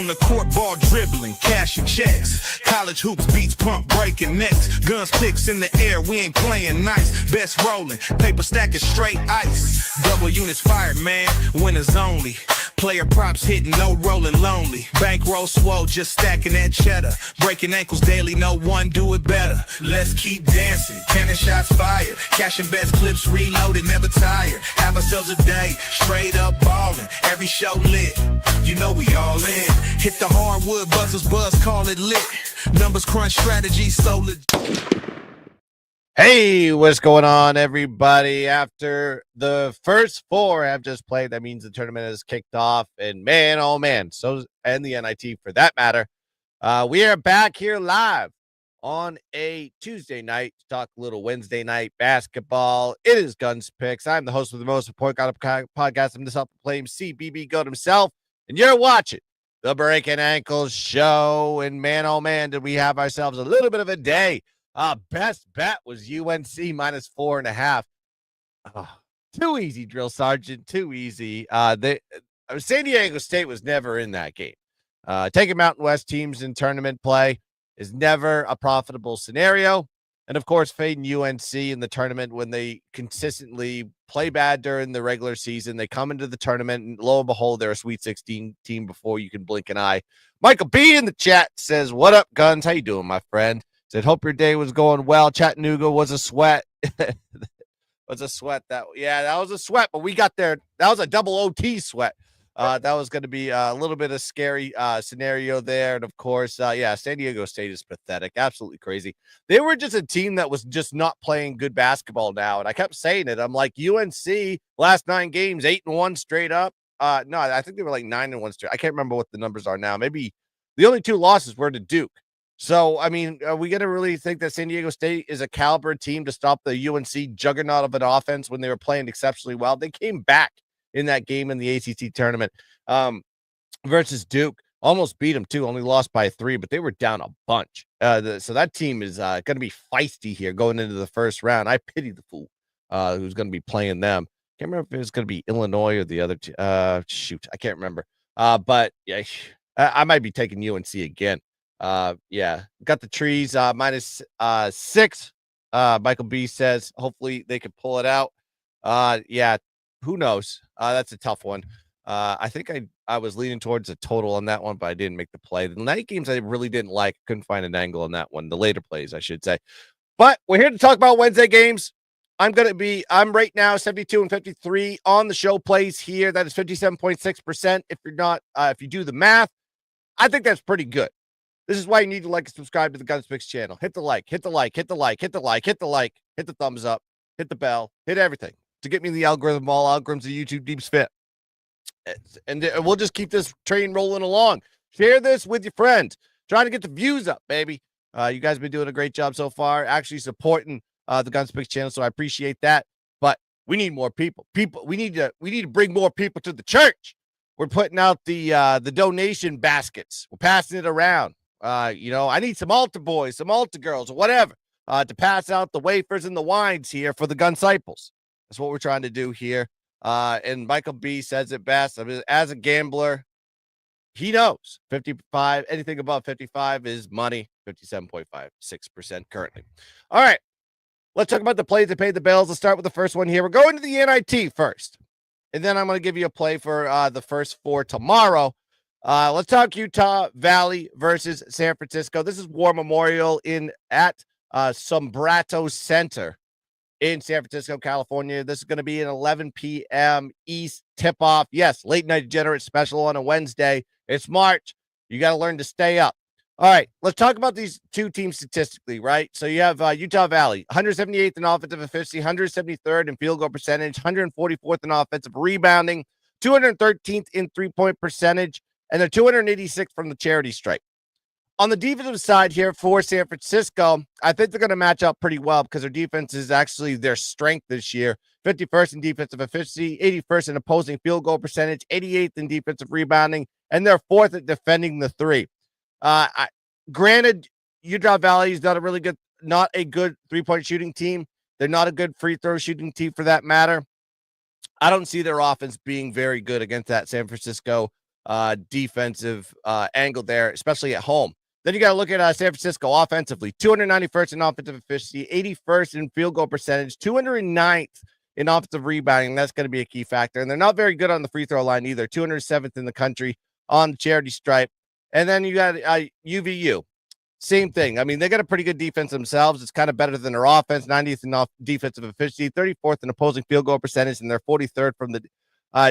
On the court, ball dribbling, cashing checks. College hoops, beats, pump, breaking necks. Guns, picks in the air, we ain't playing nice. Best rolling, paper stacking straight ice. Double units fired, man, winners only. Player props hitting, no rolling lonely. Bankroll swole, just stacking that cheddar. Breaking ankles daily, no one do it better. Let's keep dancing, cannon shots fired. Cashing best clips, reloaded, never tired. Have ourselves a day, straight up ballin'. Every show lit, you know we all in. Hit the hardwood, buzzers buzz, call it lit. Numbers crunch, strategy so legit. Hey, what's going on, everybody? After the first four have just played, that means the tournament has kicked off. And man, oh man, and the NIT for that matter. We are back here live on a Tuesday night to talk a little Wednesday night basketball. It is GunzPicks. I'm the host of the most important podcast. I'm the self-proclaimed CBB GOAT himself, and you're watching the Breakin Ankles show. And man, oh man, did we have ourselves a little bit of a day. Best bet was UNC minus 4.5. Too easy, drill sergeant. Too easy. San Diego State was never in that game. Taking Mountain West teams in tournament play is never a profitable scenario. And of course, fading UNC in the tournament when they consistently play bad during the regular season. They come into the tournament and lo and behold, they're a Sweet 16 team before you can blink an eye. Michael B in the chat says, "What up, Guns? How you doing, my friend?" Said, "Hope your day was going well. Chattanooga was a sweat." Was a sweat. That was a sweat, but we got there. That was a double OT sweat. That was going to be a little bit of scary scenario there. And of course, San Diego State is pathetic. Absolutely crazy. They were just a team that was just not playing good basketball now. And I kept saying it. I'm like, UNC last 9 games, 8-1 straight up. No, I think they were like 9-1 straight. I can't remember what the numbers are now. Maybe the only 2 losses were to Duke. So, I mean, are we going to really think that San Diego State is a caliber team to stop the UNC juggernaut of an offense when they were playing exceptionally well? They came back in that game in the ACC tournament versus Duke. Almost beat them, too. Only lost by 3, but they were down a bunch. So that team is going to be feisty here going into the first round. I pity the fool who's going to be playing them. Can't remember if it was going to be Illinois or the other two. Shoot, I can't remember. But, yeah, I might be taking UNC again. Got the trees minus 6. Michael B says hopefully they could pull it out. Who knows? That's a tough one. I think I was leaning towards a total on that one, but I didn't make the play. The night games I really didn't like. Couldn't find an angle on that one. The later plays, I should say. But we're here to talk about Wednesday games. I'm right now 72 and 53 on the show plays here. That is 57.6%. If you do the math, I think that's pretty good. This is why you need to like and subscribe to the GunzPicks channel. Hit the like, hit the thumbs up, hit the bell, hit everything to get me in the algorithm. All algorithms of YouTube deeps fit. And we'll just keep this train rolling along. Share this with your friends. Trying to get the views up, baby. You guys have been doing a great job so far, actually supporting the GunzPicks channel, so I appreciate that. But we need more people. We need to bring more people to the church. We're putting out the donation baskets. We're passing it around. I need some altar boys, some altar girls, or whatever, to pass out the wafers and the wines here for the Guncyples. That's what we're trying to do here. And Michael B says it best. I mean, as a gambler, he knows 55, anything above 55 is money. 57.56% currently. All right. Let's talk about the plays that paid the bills. Let's start with the first one here. We're going to the NIT first, and then I'm going to give you a play for the first 4 tomorrow. Let's talk Utah Valley versus San Francisco. This is War Memorial at Sombrato Center in San Francisco, California. This is going to be an 11 p.m. East tip-off. Yes, late night degenerate special on a Wednesday. It's March. You got to learn to stay up. All right, let's talk about these two teams statistically, right? So you have Utah Valley, 178th in offensive efficiency, 173rd in field goal percentage, 144th in offensive rebounding, 213th in three-point percentage, and they're 286th from the charity stripe. On the defensive side here for San Francisco, I think they're going to match up pretty well because their defense is actually their strength this year. 51st in defensive efficiency, 81st in opposing field goal percentage, 88th in defensive rebounding, and they're 4th at defending the three. Granted, Utah Valley is not a good three-point shooting team. They're not a good free throw shooting team for that matter. I don't see their offense being very good against that San Francisco defensive angle there, especially at home. Then you got to look at San Francisco offensively, 291st in offensive efficiency, 81st in field goal percentage, 209th in offensive rebounding. That's going to be a key factor. And they're not very good on the free throw line either, 207th in the country on the charity stripe. And then you got UVU. Same thing. I mean, they got a pretty good defense themselves. It's kind of better than their offense, 90th in defensive efficiency, 34th in opposing field goal percentage, and they're 43rd from the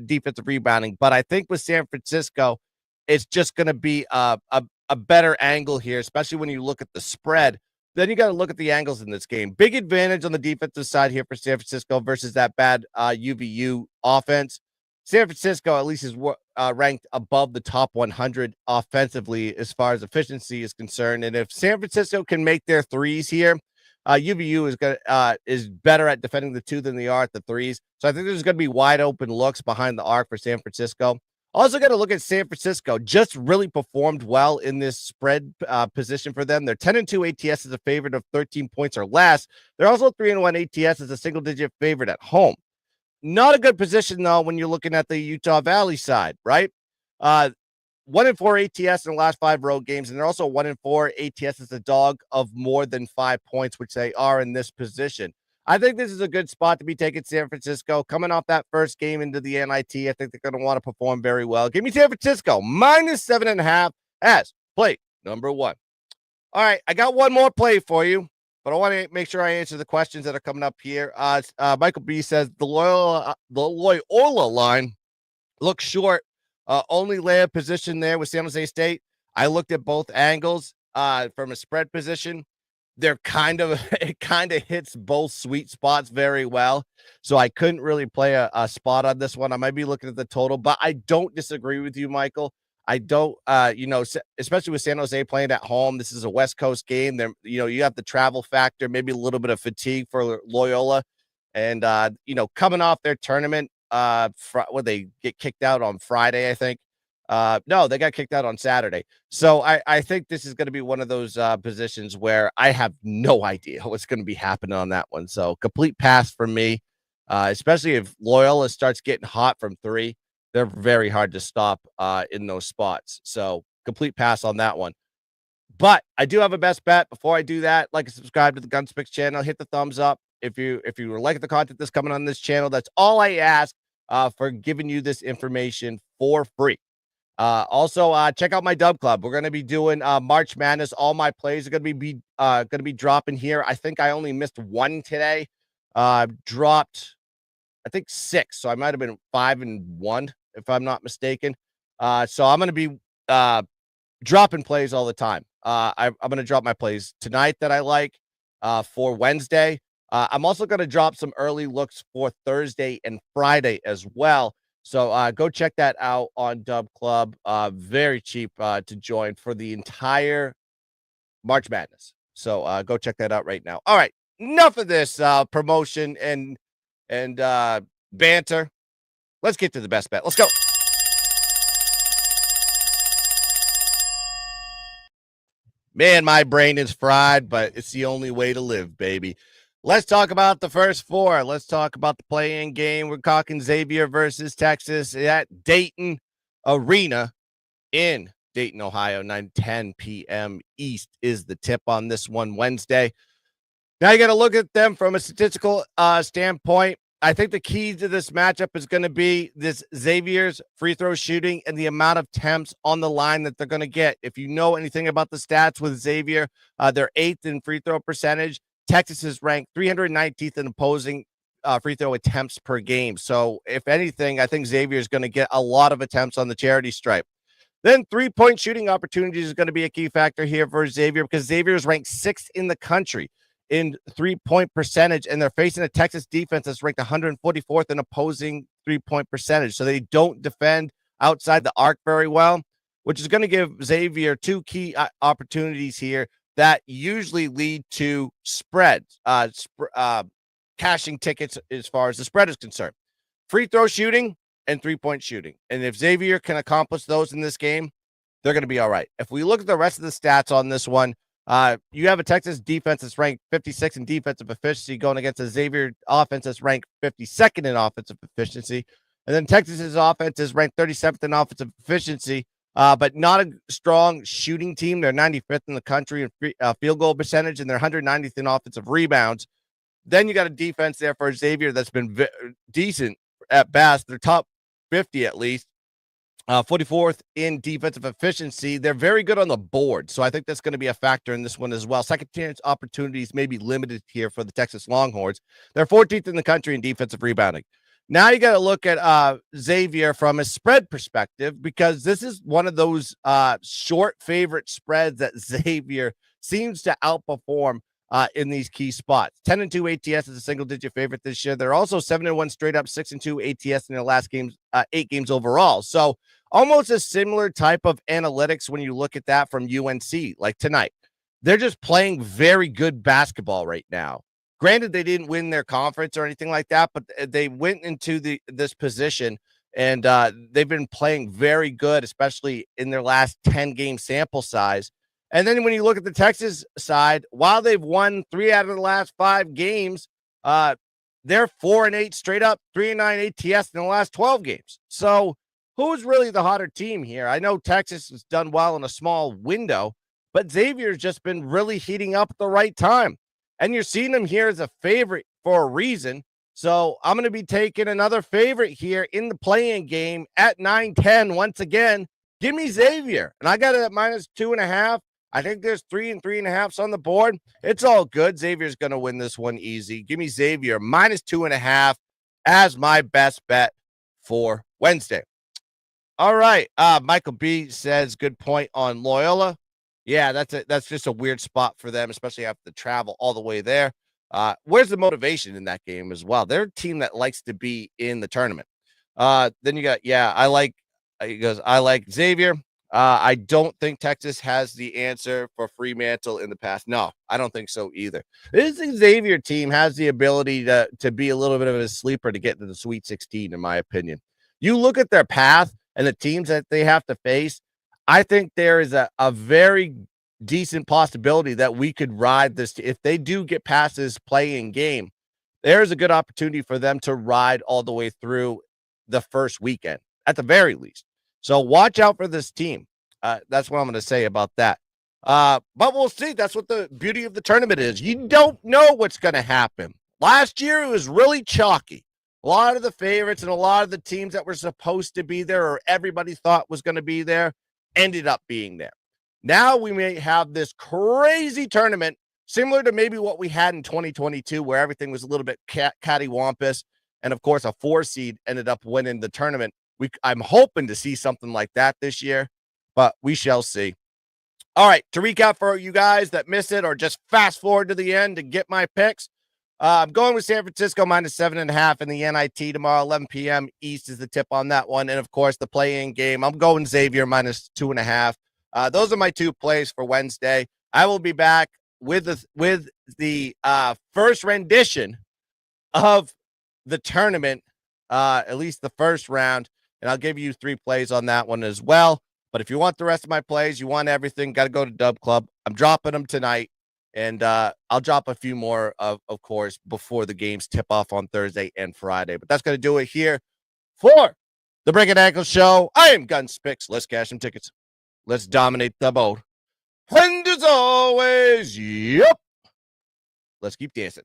defensive rebounding. But I think with San Francisco, it's just going to be a better angle here, especially when you look at the spread. Then you got to look at the angles in this game. Big advantage on the defensive side here for San Francisco versus that bad UVU offense. San Francisco at least is ranked above the top 100 offensively as far as efficiency is concerned. And if San Francisco can make their threes here, UVU is better at defending the two than they are at the threes. So I think there's going to be wide open looks behind the arc for San Francisco. Also got to look at San Francisco. Just really performed well in this spread position for them. They're 10-2 ATS as a favorite of 13 points or less. They're also 3-1 ATS as a single-digit favorite at home. Not a good position, though, when you're looking at the Utah Valley side, right? 1-4 ATS in the last 5 road games, and they're also 1-4 ATS as a dog of more than 5 points, which they are in this position. I think this is a good spot to be taking San Francisco. Coming off that first game into the NIT, I think they're going to want to perform very well. Give me San Francisco, -7.5 as play number 1. All right, I got one more play for you, but I want to make sure I answer the questions that are coming up here. Michael B says the Loyola line looks short. Only layup position there with San Jose State. I looked at both angles from a spread position. It kind of hits both sweet spots very well. So I couldn't really play a spot on this one. I might be looking at the total, but I don't disagree with you, Michael. I don't, especially with San Jose playing at home. This is a West Coast game. There, you have the travel factor, maybe a little bit of fatigue for Loyola, and coming off their tournament, they get kicked out on Friday, I think. No, they got kicked out on Saturday. So I think this is going to be one of those positions where I have no idea what's going to be happening on that one. So complete pass for me, especially if Loyola starts getting hot from 3. They're very hard to stop in those spots. So complete pass on that one. But I do have a best bet. Before I do that, like and subscribe to the GunzPicks channel. Hit the thumbs up if you like the content that's coming on this channel. That's all I ask for giving you this information for free. Also, check out my Dub Club. We're going to be doing March Madness. All my plays are going to be dropping here. I think I only missed 1 today. Dropped, I think 6. So I might have been 5-1 if I'm not mistaken. So I'm going to be dropping plays all the time. I'm going to drop my plays tonight that I like for Wednesday. I'm also going to drop some early looks for Thursday and Friday as well. So go check that out on Dub Club. Very cheap to join for the entire March Madness. So go check that out right now. All right, enough of this promotion and banter. Let's get to the best bet. Let's go. Man, my brain is fried, but it's the only way to live, baby. Let's talk about the first 4. Let's talk about the play-in game. We're talking Xavier versus Texas at Dayton Arena in Dayton, Ohio. 9:10 p.m. East is the tip on this one Wednesday. Now you got to look at them from a statistical standpoint. I think the key to this matchup is going to be this Xavier's free throw shooting and the amount of attempts on the line that they're going to get. If you know anything about the stats with Xavier, they're 8th in free throw percentage. Texas is ranked 319th in opposing free throw attempts per game. So if anything, I think Xavier is going to get a lot of attempts on the charity stripe. Then 3-point shooting opportunities is going to be a key factor here for Xavier because Xavier is ranked 6th in the country in 3-point percentage, and they're facing a Texas defense that's ranked 144th in opposing 3-point percentage. So they don't defend outside the arc very well, which is going to give Xavier 2 key opportunities here that usually lead to spreads, cashing tickets as far as the spread is concerned. Free throw shooting and 3-point shooting. And if Xavier can accomplish those in this game, they're going to be all right. If we look at the rest of the stats on this one, you have a Texas defense that's ranked 56 in defensive efficiency going against a Xavier offense that's ranked 52nd in offensive efficiency. And then Texas's offense is ranked 37th in offensive efficiency, but not a strong shooting team. They're 95th in the country in field goal percentage, and they're 190th in offensive rebounds. Then you got a defense there for Xavier that's been decent at best. They're top 50 at least. 44th in defensive efficiency. They're very good on the board, so I think that's going to be a factor in this one as well. Second chance opportunities may be limited here for the Texas Longhorns. They're 14th in the country in defensive rebounding. Now you got to look at Xavier from a spread perspective, because this is one of those short favorite spreads that Xavier seems to outperform in these key spots. 10-2 ATS is a single-digit favorite this year. They're also 7-1 straight up, 6-2 ATS in their last games, 8 games overall. So almost a similar type of analytics when you look at that from UNC, like tonight. They're just playing very good basketball right now. Granted, they didn't win their conference or anything like that, but they went into this position, and they've been playing very good, especially in their last 10-game sample size. And then when you look at the Texas side, while they've won 3 out of the last 5 games, they're 4-8 straight up, 3-9 ATS in the last 12 games. So who's really the hotter team here? I know Texas has done well in a small window, but Xavier's just been really heating up at the right time. And you're seeing them here as a favorite for a reason. So I'm going to be taking another favorite here in the play-in game at 9-10 once again. Give me Xavier. And I got it at -2.5. I think there's 3 and 3.5s on the board. It's all good. Xavier's going to win this one easy. Give me Xavier -2.5 as my best bet for Wednesday. All right. Michael B says, good point on Loyola. Yeah, that's just a weird spot for them, especially after the travel all the way there. Where's the motivation in that game as well? They're a team that likes to be in the tournament. Then you got, he goes, I like Xavier. I don't think Texas has the answer for Fremantle in the past. No, I don't think so either. This Xavier team has the ability to be a little bit of a sleeper to get to the Sweet 16, in my opinion. You look at their path and the teams that they have to face, I think there is a very decent possibility that we could ride this. If they do get past this play-in game, there's a good opportunity for them to ride all the way through the first weekend, at the very least. So watch out for this team. That's what I'm going to say about that. But we'll see. That's what the beauty of the tournament is. You don't know what's going to happen. Last year, it was really chalky. A lot of the favorites and a lot of the teams that were supposed to be there or everybody thought was going to be there ended up being there. Now we may have this crazy tournament similar to maybe what we had in 2022, where everything was a little bit cattywampus. And of course, a 4 seed ended up winning the tournament. I'm hoping to see something like that this year, but we shall see. All right, to recap for you guys that missed it or just fast forward to the end to get my picks, I'm going with San Francisco -7.5 in the NIT tomorrow, 11 p.m. East is the tip on that one. And, of course, the play-in game, I'm going Xavier -2.5. Those are my 2 plays for Wednesday. I will be back with the first rendition of the tournament, at least the first round, and I'll give you 3 plays on that one as well. But if you want the rest of my plays, you want everything, got to go to Dub Club. I'm dropping them tonight, and I'll drop a few more, of course, before the games tip off on Thursday and Friday. But that's going to do it here for the Breakin' Ankle Show. I am GunzPicks. Let's cash some tickets. Let's dominate the boat. And as always, yep, let's keep dancing.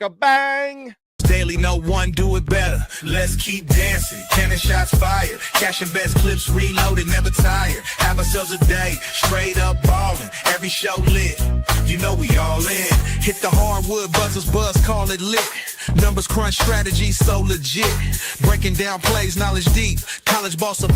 Kabang! Daily, no one do it better. Let's keep dancing. Cannon shots fired. Cashing best clips reloaded, never tired. Have ourselves a day, straight up ballin'. Every show lit. You know we all in. Hit the hardwood, buzzers buzz, call it lit. Numbers crunch, strategy so legit. Breaking down plays, knowledge deep. College ball survey.